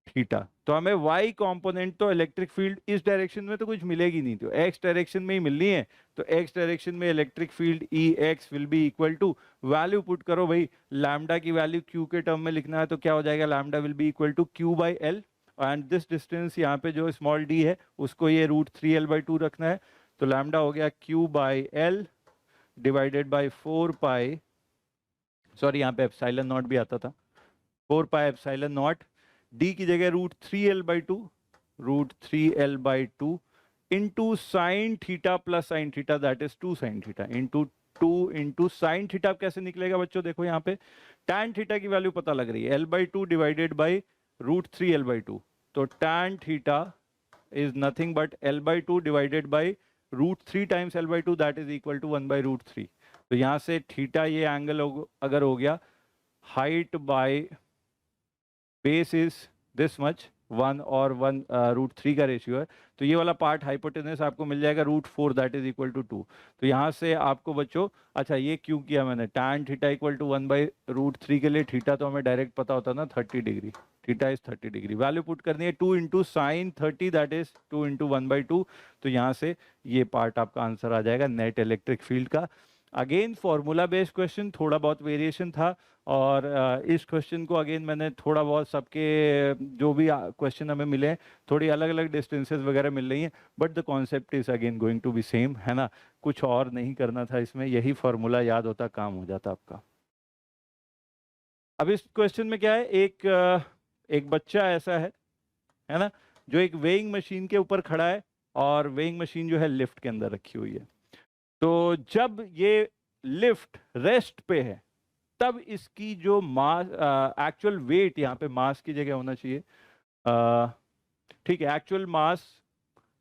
theta. तो हमें y कंपोनेंट तो इलेक्ट्रिक फील्ड इस डायरेक्शन में तो कुछ मिलेगी नहीं, तो x डायरेक्शन में ही मिलनी है। तो x डायरेक्शन में electric field Ex will be equal to, value put करो भाई, लैम्डा की वैल्यू q के टर्म में लिखना है तो क्या हो जाएगा, lambda will be equal to q/L, and this distance यहाँ पे जो स्मॉल d है उसको ये √3L/2 रखना है। तो लैम्डा हो गया q/L डिवाइडेड बाई 4π, सॉरी यहाँ पे एप्सिलॉन नॉट भी आता था, 4π एप्सिलॉन नॉट, d की जगह √3L/2 into sine theta plus sine theta, that is 2 sine theta, into 2 into sine theta. कैसे निकलेगा बच्चों, देखो यहाँ पे tan थीटा की वैल्यू पता लग रही है, L/2 डिवाइडेड बाई √3L/2, तो tan theta is nothing but L/2 divided by √3 times L/2, that is equal to 1/√3। तो यहाँ से थीटा ये एंगल अगर हो गया, height by base is this much, 1 और 1√3 का रेशियो है, तो ये वाला पार्ट हाइपोटेनस आपको मिल जाएगा √4, दैट इज इक्वल टू 2। तो यहाँ से आपको बच्चों, अच्छा ये क्यों किया मैंने, tan थीटा इक्वल टू 1/√3 के लिए थीटा तो हमें डायरेक्ट पता होता ना 30 degree, theta is 30 degree, value put करनी है 2 into sine 30, that is 2 into 1/2। तो यहाँ से ये पार्ट आपका आंसर आ जाएगा नेट इलेक्ट्रिक फील्ड का। अगेन फॉर्मूला बेस्ड क्वेश्चन, थोड़ा बहुत वेरिएशन था, और इस क्वेश्चन को अगेन मैंने थोड़ा बहुत सबके जो भी क्वेश्चन हमें मिले हैं, थोड़ी अलग अलग डिस्टेंसेस वगैरह मिल रही हैं, but the concept is again going to be same, है ना, कुछ और नहीं करना था इसमें, यही फॉर्मूला याद होता काम हो जाता आपका। अब इस क्वेश्चन में क्या है, एक बच्चा ऐसा है ना, जो एक वेइंग मशीन के ऊपर खड़ा है, और वेइंग मशीन जो है लिफ्ट के अंदर रखी हुई है। तो जब ये लिफ्ट रेस्ट पे है, तब इसकी जो मास, एक्चुअल वेट, यहाँ पे मास की जगह होना चाहिए, ठीक है, एक्चुअल मास,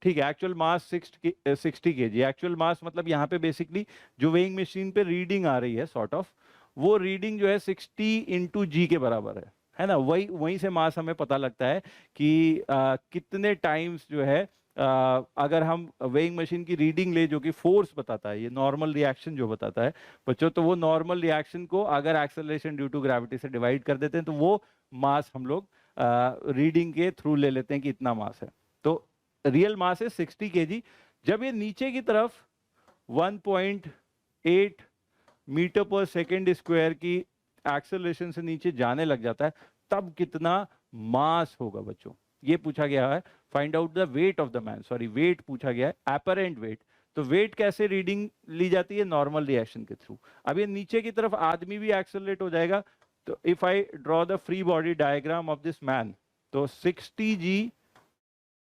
ठीक है, actual mass 60 KG, actual mass मतलब यहाँ पे बेसिकली जो वेइंग मशीन पे रीडिंग आ रही है सॉर्ट ऑफ, वो रीडिंग जो है 60 इंटू जी के बराबर है ना, वहीं से मास हमें पता लगता है कि कितने टाइम्स जो है, अगर हम वेइंग मशीन की रीडिंग ले जो कि फोर्स बताता है, ये नॉर्मल रिएक्शन जो बताता है बच्चों, तो वो नॉर्मल रिएक्शन को अगर एक्सेलरेशन ड्यू टू ग्रेविटी से डिवाइड कर देते हैं, तो वो मास हम लोग रीडिंग के थ्रू ले लेते हैं कि इतना मास है। तो रियल मास है 60 केजी। जब ये नीचे की तरफ 1.8 मीटर पर सेकेंड स्क्वायर की एक्सेलरेशन से नीचे जाने लग जाता है, तब कितना मास होगा बच्चों, ये पूछा गया है। Find out the weight of the man, sorry weight पूछा गया है, एपरेंट वेट। तो वेट कैसे रीडिंग ली जाती है, नॉर्मल रिएक्शन के थ्रू। अब ये नीचे की तरफ आदमी भी एक्सेलरेट हो जाएगा, तो if I draw the free body diagram of this man, तो 60 जी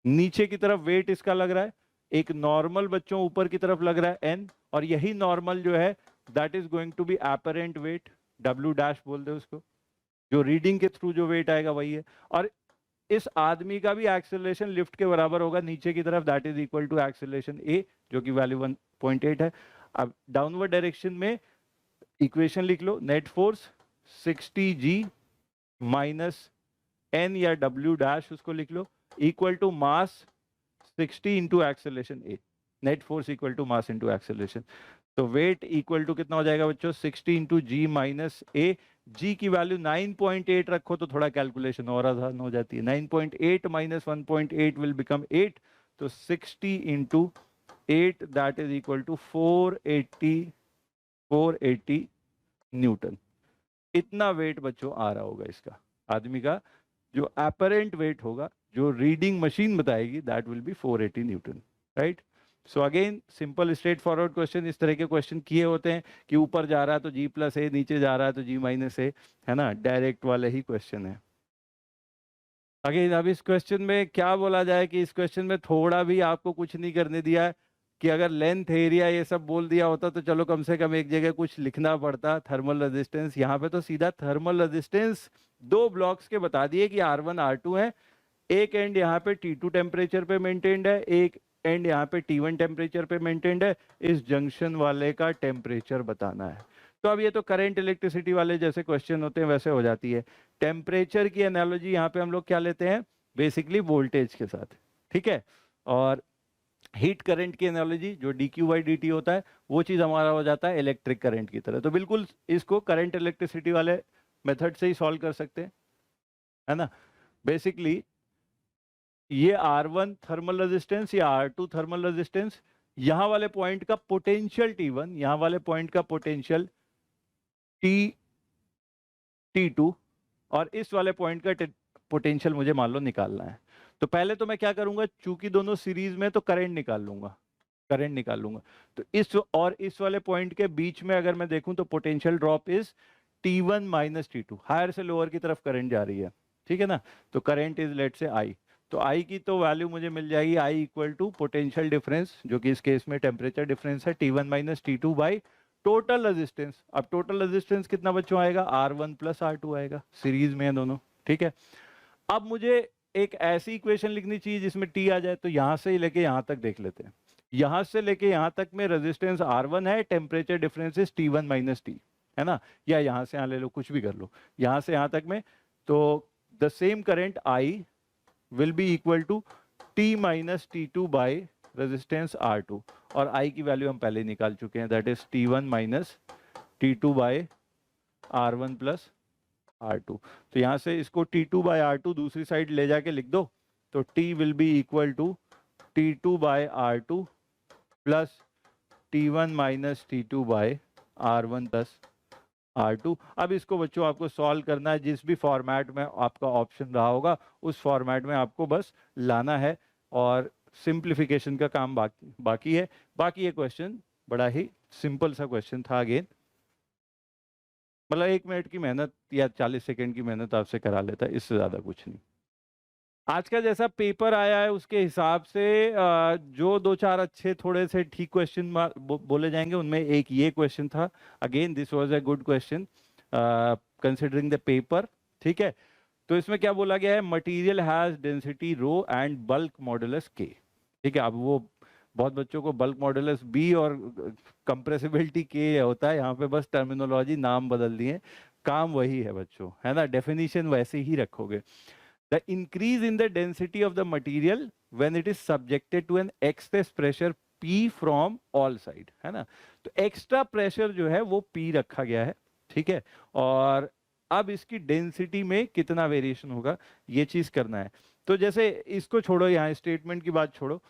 नीचे की तरफ वेट इसका लग रहा है, एक नॉर्मल बच्चों ऊपर की तरफ लग रहा है एन, और यही नॉर्मल जो है that is going to be apparent weight, W dash बोल दे उसको, जो रीडिंग के थ्रू जो वेट आएगा वही है। और इस आदमी का भी एक्सेलरेशन लिफ्ट के बराबर होगा नीचे की तरफ, that is equal to acceleration a, जो कि वैल्यू 1.8 है। अब डाउनवर्ड डायरेक्शन में इक्वेशन लिख लो, net force 60 g minus N या डब्ल्यू डैश उसको लिख लो, equal to mass 60 into acceleration a, net force equal to mass into acceleration. तो वेट इक्वल टू कितना हो जाएगा बच्चों, 60 इंटू जी माइनस ए। जी की वैल्यू 9.8 रखो तो थोड़ा कैलकुलेशन और आसान हो जाती है, 9.8 माइनस 1.8 विल बिकम 8, तो 60 इंटू 8 that is equal to 480 newton. इतना वेट बच्चों आ रहा होगा इसका, आदमी का जो एपरेंट वेट होगा, जो रीडिंग मशीन बताएगी, that will B 480 Newton, right. So again simple straight forward question, इस तरह के क्वेश्चन किए होते हैं कि ऊपर जा रहा है तो जी प्लस ए, नीचे जा रहा है तो जी माइनस ए, है ना, डायरेक्ट वाले ही क्वेश्चन है। अगेन अब इस क्वेश्चन में क्या बोला जाए कि इस क्वेश्चन में थोड़ा भी आपको कुछ नहीं करने दिया है, कि अगर लेंथ एरिया ये सब बोल दिया होता तो चलो कम से कम एक जगह कुछ लिखना पड़ता, थर्मल रेजिस्टेंस, यहाँ पे तो सीधा थर्मल रेजिस्टेंस दो ब्लॉक्स के बता दिए कि R1 R2 है, एक एंड यहाँ पे T2 टेम्परेचर पे मेंटेन्ड है, एक एंड यहाँ पे T1 टेम्परेचर पे मेंटेन्ड है, इस जंक्शन वाले का टेम्परेचर बताना है। तो अब ये तो करंट इलेक्ट्रिसिटी वाले जैसे क्वेश्चन होते हैं वैसे हो जाती है। टेम्परेचर की एनालॉजी यहाँ पे हम लोग क्या लेते हैं, बेसिकली वोल्टेज के साथ, ठीक है, और हीट करंट की एनालॉजी जो dQ/dt होता है, वो चीज हमारा हो जाता है इलेक्ट्रिक करंट की तरह। तो बिल्कुल इसको करंट इलेक्ट्रिसिटी वाले मेथड से ही सॉल्व कर सकते हैं, है ना। बेसिकली ये R1 थर्मल रेजिस्टेंस या R2 थर्मल रेजिस्टेंस, यहां वाले पॉइंट का पोटेंशियल T1, यहां वाले पॉइंट का पोटेंशियल T2, और इस वाले पॉइंट का पोटेंशियल मुझे मान लो निकालना है। तो पहले तो मैं क्या करूंगा, चूंकि दोनों सीरीज में, तो करंट निकाल लूंगा, करंट निकाल लूंगा। तो इस और इस वाले पॉइंट के बीच में अगर मैं देखूं तो potential drop is T1 minus T2, higher से लोअर की तरफ करंट जा रही है, ठीक है ना। तो करंट इज लेट से I, तो I की तो वैल्यू मुझे मिल जाएगी I equal to potential difference, जो कि इस केस में टेम्परेचर डिफरेंस है, T1 minus T2 by total resistance. अब टोटल रेजिस्टेंस कितना बच्चों आएगा, R1 प्लस R2 आएगा, सीरीज में है दोनों, ठीक है। अब मुझे एक ऐसी इक्वेशन लिखनी चाहिए जिसमें T आ जाए, तो यहां से ही लेके यहां तक देख लेते हैं। यहां से लेके यहां तक में रेजिस्टेंस R1 है, temperature difference is T1 minus T, है ना, या यहां से यहां ले लो, कुछ भी कर लो, यहां से यहां तक में, तो the same current I will be equal to T minus T2 by resistance R2, और I की वैल्यू हम पहले ही निकाल चुके हैं, that is T1 minus T2 by R1 plus R2। तो यहां से इसको T2 बाई R2 दूसरी साइड ले जाके लिख दो, तो T will be equal to T2 by R2 plus T1 minus T2 by R1 plus R2। अब इसको बच्चों आपको सॉल्व करना है, जिस भी फॉर्मेट में आपका ऑप्शन रहा होगा उस फॉर्मेट में आपको बस लाना है, और सिंप्लीफिकेशन का काम बाकी है। बाकी ये क्वेश्चन बड़ा ही सिंपल सा क्वेश्चन था, अगेन मतलब 1 मिनट की मेहनत या 40 सेकंड की मेहनत आपसे करा लेता है, इससे ज्यादा कुछ नहीं। आज का जैसा पेपर आया है उसके हिसाब से जो 2-4 अच्छे थोड़े से ठीक क्वेश्चन बोले जाएंगे, उनमें एक ये क्वेश्चन था। Again this was a good question considering the paper, ठीक है। तो इसमें क्या बोला गया है, material has density rho and bulk modulus K, ठीक है। अब वो बहुत बच्चों को बल्क मॉडुलस बी और कंप्रेसिबिलिटी के होता है, यहाँ पे बस टर्मिनोलॉजी नाम बदल दिए, काम वही है बच्चों, है ना, डेफिनेशन वैसे ही रखोगे। The increase in the density of the material when it is subjected to an excess pressure P from all side, है ना। तो एक्स्ट्रा प्रेशर जो है वो P रखा गया है, ठीक है। और अब इसकी डेंसिटी में कितना वेरिएशन होगा ये चीज करना है। तो जैसे इसको छोड़ो, यहाँ स्टेटमेंट की बात छोड़ो,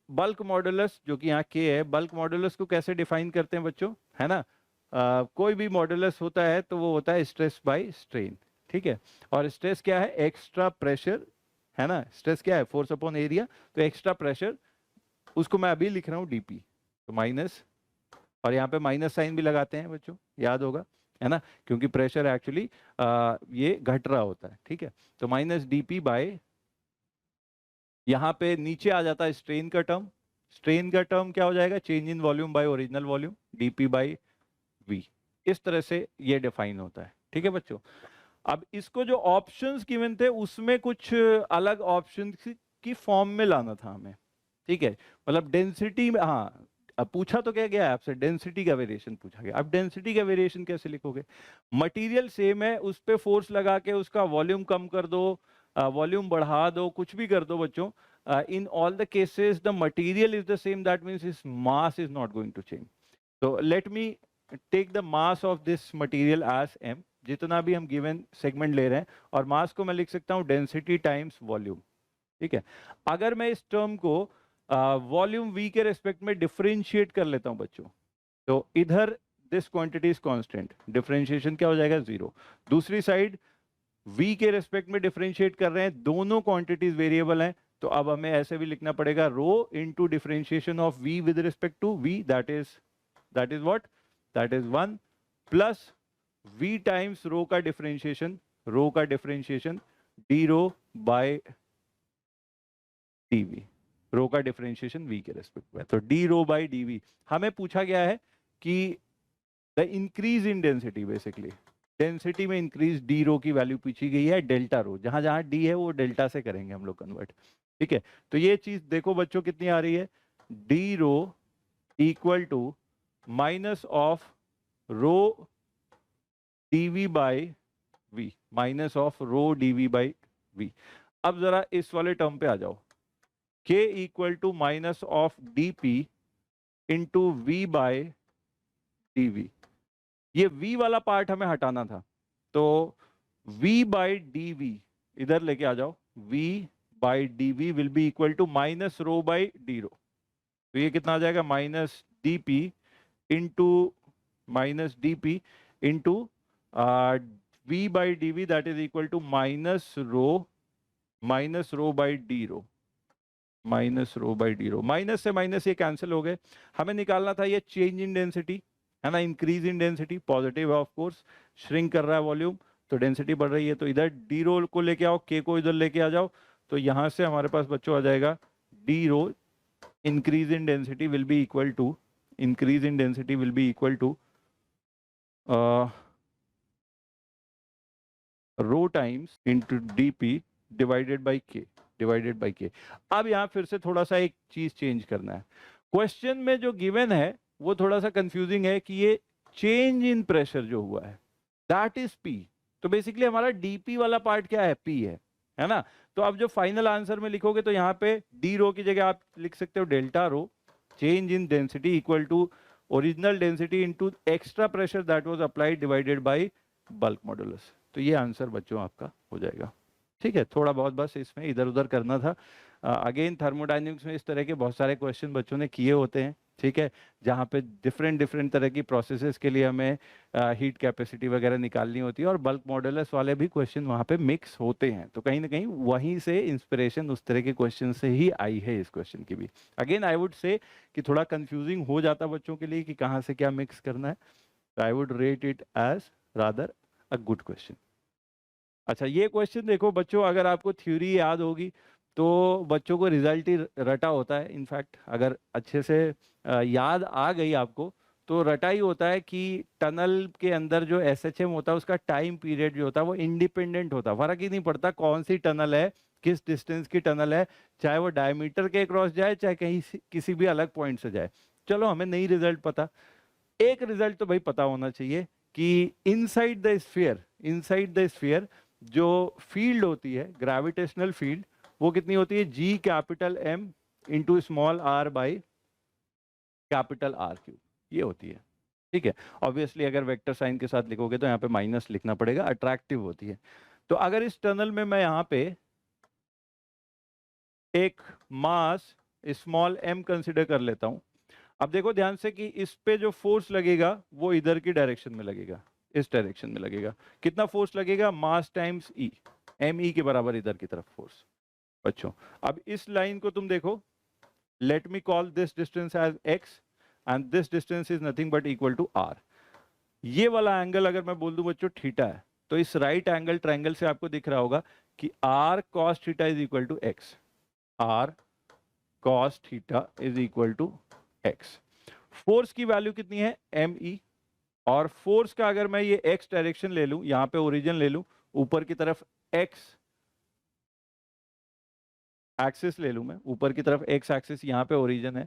बल्क मॉडुलस जो कि यहाँ K है, बल्क मॉडुलस को कैसे डिफाइन करते हैं बच्चों, है ना। कोई भी मॉडुलस होता है तो वो होता है स्ट्रेस बाय स्ट्रेन, ठीक है। और स्ट्रेस क्या है, एक्स्ट्रा प्रेशर, है ना। स्ट्रेस क्या है, फोर्स अपॉन एरिया, तो एक्स्ट्रा प्रेशर उसको मैं अभी लिख रहा हूँ डीपी, तो माइनस, और यहाँ पे माइनस साइन भी लगाते हैं बच्चों, याद होगा, है ना, क्योंकि प्रेशर एक्चुअली ये घट रहा होता है, ठीक है। तो माइनस डीपी बाय, यहाँ पे नीचे आ जाता है स्ट्रेन का टर्म, स्ट्रेन का टर्म क्या हो जाएगा, change in volume by original volume, dp by v. इस तरह से ये डिफाइन होता है, ठीक है बच्चों। अब इसको जो ऑप्शंस गिवन थे उसमें कुछ अलग ऑप्शन की फॉर्म में लाना था हमें, ठीक है। मतलब डेंसिटी में, हाँ, अब पूछा तो क्या गया है आपसे, डेंसिटी का वेरिएशन पूछा गया। अब डेंसिटी का वेरिएशन कैसे लिखोगे, मटेरियल सेम है, उस पे फोर्स लगा के उसका वॉल्यूम कम कर दो, वॉल्यूम बढ़ा दो, कुछ भी कर दो बच्चों, in all the cases the material is the same, that means its mass is not going to change. तो let me take the mass of this material as m, जितना भी हम गिवन सेगमेंट ले रहे हैं, और मास को मैं लिख सकता हूं डेंसिटी टाइम्स वॉल्यूम, ठीक है। अगर मैं इस टर्म को वॉल्यूम v के रेस्पेक्ट में डिफरेंशिएट कर लेता हूं बच्चों, तो इधर this quantity is constant, differentiation क्या हो जाएगा, 0। दूसरी साइड v के रेस्पेक्ट में डिफरेंशिएट कर रहे हैं, दोनों क्वांटिटीज वेरिएबल हैं, तो अब हमें ऐसे भी लिखना पड़ेगा rho into differentiation of v with respect to v, that is what, that is 1 plus v times rho का differentiation d rho by dv, rho का डिफरेंशिएशन v के रेस्पेक्ट में, तो डी रो बाय dv। हमें पूछा गया है कि the increase in density, basically density में इंक्रीज डी रो की वैल्यू पूछी गई है, डेल्टा रो, जहां जहां डी है वो डेल्टा से करेंगे हम लोग कन्वर्ट, ठीक है। तो ये चीज देखो बच्चों कितनी आ रही है, d rho equal to minus of rho dv by v, minus of rho dv by v। अब जरा इस वाले टर्म पे आ जाओ, k equal to minus of dp into v by dv। ये v वाला पार्ट हमें हटाना था, तो v बाई dv इधर लेके आ जाओ, v by dv will be equal to minus rho by d rho. तो ये कितना आ जाएगा, minus dp into v by dv, that is equal to minus rho by d rho, minus rho by d rho. Minus से minus ये cancel हो गए। हमें निकालना था ये चेंज इन डेंसिटी, है ना, इंक्रीज इन डेंसिटी, पॉजिटिव है ऑफ कोर्स, श्रिंक कर रहा है वॉल्यूम, तो डेंसिटी बढ़ रही है, तो इधर डी रो को लेके आओ, के को इधर लेके आ जाओ, तो यहां से हमारे पास बच्चों आ जाएगा d rho increase in density will be equal to, increase in density will be equal to rho times into d p divided by k. Divided by k. अब यहाँ फिर से थोड़ा सा एक चीज चेंज करना है। क्वेश्चन में जो गिवन है वो थोड़ा सा कंफ्यूजिंग है कि ये चेंज इन प्रेशर जो हुआ है दैट इज पी। तो बेसिकली हमारा डीपी वाला पार्ट क्या है, पी है ना। तो अब जो फाइनल आंसर में लिखोगे तो यहाँ पे डी रो की जगह आप लिख सकते हो delta rho, change in density equal to original density into extra pressure that was applied divided by bulk modulus. तो ये आंसर बच्चों आपका हो जाएगा। ठीक है, थोड़ा बहुत बस इसमें इधर उधर करना था। अगेन थर्मोडायनेमिक्स में इस तरह के बहुत सारे क्वेश्चन बच्चों ने किए होते हैं, ठीक है, जहाँ पे डिफरेंट तरह की प्रोसेसेस के लिए हमें हीट कैपेसिटी वगैरह निकालनी होती है और बल्क मॉडुलस वाले भी क्वेश्चन वहाँ पे मिक्स होते हैं। तो कहीं ना कहीं वहीं से इंस्पिरेशन उस तरह के क्वेश्चन से ही आई है इस क्वेश्चन की भी। अगेन आई वुड से कि थोड़ा कंफ्यूजिंग हो जाता बच्चों के लिए कि कहाँ से क्या मिक्स करना है। तो I would rate it as rather a good question. अच्छा, ये क्वेश्चन देखो बच्चों, अगर आपको थ्योरी याद होगी तो बच्चों को रिजल्ट ही रटा होता है। इनफैक्ट अगर अच्छे से याद आ गई आपको तो रटा ही होता है कि टनल के अंदर जो एसएचएम होता है उसका टाइम पीरियड जो होता है वो इंडिपेंडेंट होता है। फर्क ही नहीं पड़ता कौन सी टनल है, किस डिस्टेंस की टनल है, चाहे वो डायमीटर के क्रॉस जाए चाहे कहीं किसी भी अलग पॉइंट से जाए। चलो हमें नहीं रिजल्ट पता, एक रिजल्ट तो भाई पता होना चाहिए कि इनसाइड द स्फीयर जो फील्ड होती है, ग्रेविटेशनल फील्ड, वो कितनी होती है, G capital M into small r by capital are cube, ये होती है। ठीक है, ऑब्वियसली अगर वेक्टर साइन के साथ लिखोगे तो यहाँ पे माइनस लिखना पड़ेगा, अट्रैक्टिव होती है। तो अगर इस टनल में मैं यहाँ पे एक मास स्मॉल एम कंसिडर कर लेता हूं, अब देखो ध्यान से कि इस पे जो फोर्स लगेगा वो इधर की डायरेक्शन में लगेगा, इस डायरेक्शन में लगेगा। कितना फोर्स लगेगा, मास टाइम्स ई, एम ई के बराबर इधर की तरफ फोर्स। बच्चों अब इस लाइन को तुम देखो, let me call this distance as x and this distance is nothing but equal to r. ये वाला एंगल अगर मैं बोल दूं बच्चों थीटा है, तो इस राइट एंगल ट्रायंगल से आपको दिख रहा होगा कि r cos theta is equal to x, r cos theta is equal to x. Force की वैल्यू कितनी है, एम ई, और फोर्स का अगर मैं ये एक्स डायरेक्शन ले लूं, यहां पे ओरिजिन ले लूं, ऊपर की तरफ एक्स एक्सिस ले लूं, मैं ऊपर की तरफ एक्स एक्सिस, यहां पे ओरिजिन है,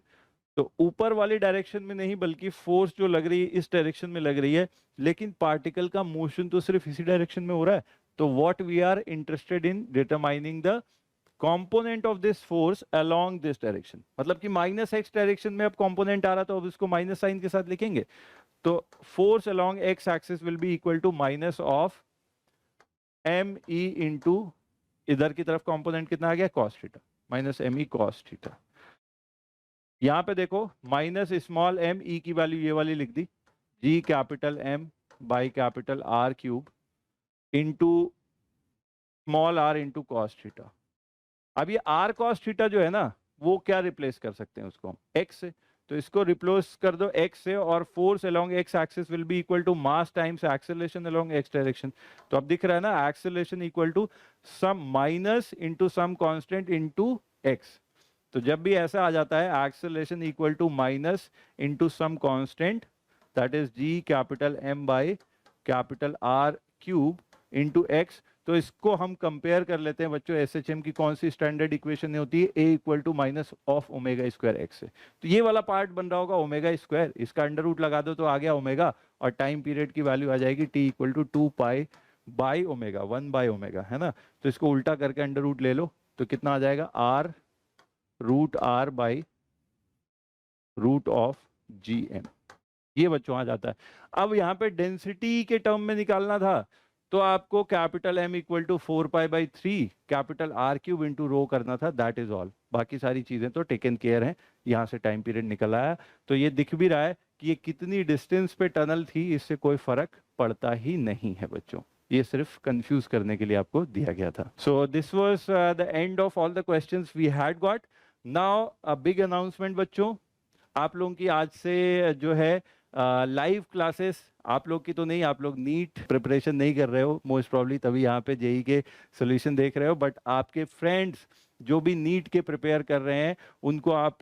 तो ऊपर वाली डायरेक्शन में नहीं बल्कि फोर्स जो लग रही है इस डायरेक्शन में लग रही है, लेकिन पार्टिकल का मोशन तो सिर्फ इसी डायरेक्शन में हो रहा है। तो what we are interested in determining the component of this force along this direction, मतलब कि माइनस एक्स डायरेक्शन में अब कंपोनेंट आ रहा तो अब इसको माइनस साइन के साथ लिखेंगे। तो force along x axis will be equal to minus of m e into इधर की तरफ कंपोनेंट कितना आ गया, cos theta, minus m e cos theta. यहां पे देखो माइनस स्मॉल एम ई की वैल्यू ये वाली लिख दी, G capital M by capital are cube into small r into cos theta. अब ये आर कॉस थीटा जो है ना वो क्या रिप्लेस कर सकते हैं उसको हम, एक्स से, तो इसको रिप्लेस कर दो एक्स से, और force along x axis will be equal to mass times acceleration along x direction. तो अब दिख रहा है ना, acceleration equal to some minus into some constant into x. तो जब भी ऐसा आ जाता है acceleration equal to minus into some constant that is g capital M by capital are cube into x, तो इसको हम कंपेयर कर लेते हैं बच्चों एसएचएम की कौन सी स्टैंडर्ड इक्वेशन होती है, a equal to minus of omega square x से। तो ये वाला पार्ट बन रहा होगा ओमेगा स्क्वायर, इसका अंडर रूट लगा दो तो आ गया ओमेगा, और टाइम पीरियड की वैल्यू आ जाएगी T equal to 2 pi by omega, 1 by omega, है ना। तो इसको उल्टा करके अंडर रूट ले लो तो कितना आ जाएगा, r root r by root of g m, ये बच्चों आ जाता है। अब यहाँ पे डेंसिटी के टर्म में निकालना था तो आपको capital m equal to 4 pi by 3 capital are cube into rho करना था, दैट इज ऑल। बाकी सारी चीजें तो टेकन केयर है, यहाँ से टाइम पीरियड निकल आया। तो ये दिख भी रहा है कि ये कितनी डिस्टेंस पे टनल थी, इससे कोई फर्क पड़ता ही नहीं है बच्चों, ये सिर्फ कंफ्यूज करने के लिए आपको दिया गया था। So this was the end of all the questions we had got. Now a big announcement बच्चों, आप लोगों की आज से जो है लाइव क्लासेस, आप लोग की तो नहीं, आप लोग नीट प्रिपरेशन नहीं कर रहे हो मोस्ट प्रॉब्ली, तभी यहाँ पे जेई के सॉल्यूशन देख रहे हो, बट आपके फ्रेंड्स जो भी नीट के प्रिपेयर कर रहे हैं उनको आप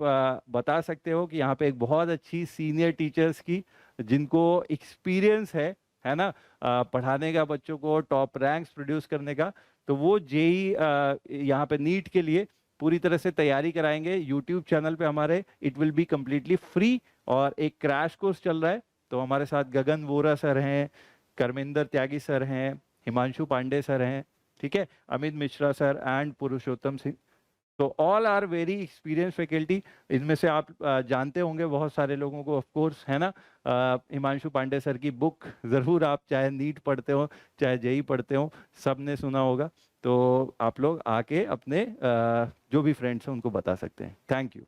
बता सकते हो कि यहाँ पे एक बहुत अच्छी सीनियर टीचर्स की जिनको एक्सपीरियंस है है ना, पढ़ाने का, बच्चों को टॉप रैंक्स प्रोड्यूस करने का, तो वो जेई यहाँ पे नीट के लिए पूरी तरह से तैयारी कराएंगे यूट्यूब चैनल पे हमारे। It will be completely free और एक क्रैश कोर्स चल रहा है। तो हमारे साथ गगन वोरा सर हैं, कर्मेंद्र त्यागी सर हैं, हिमांशु पांडे सर हैं, ठीक है, अमित मिश्रा सर एंड पुरुषोत्तम सिंह। तो all are very experience faculty. इनमें से आप जानते होंगे बहुत सारे लोगों को, ऑफ कोर्स, है ना। हिमांशु पांडे सर की बुक ज़रूर, आप चाहे नीट पढ़ते हो चाहे जेई पढ़ते हो, सब ने सुना होगा। तो आप लोग आके अपने जो भी फ्रेंड्स हैं उनको बता सकते हैं। Thank you.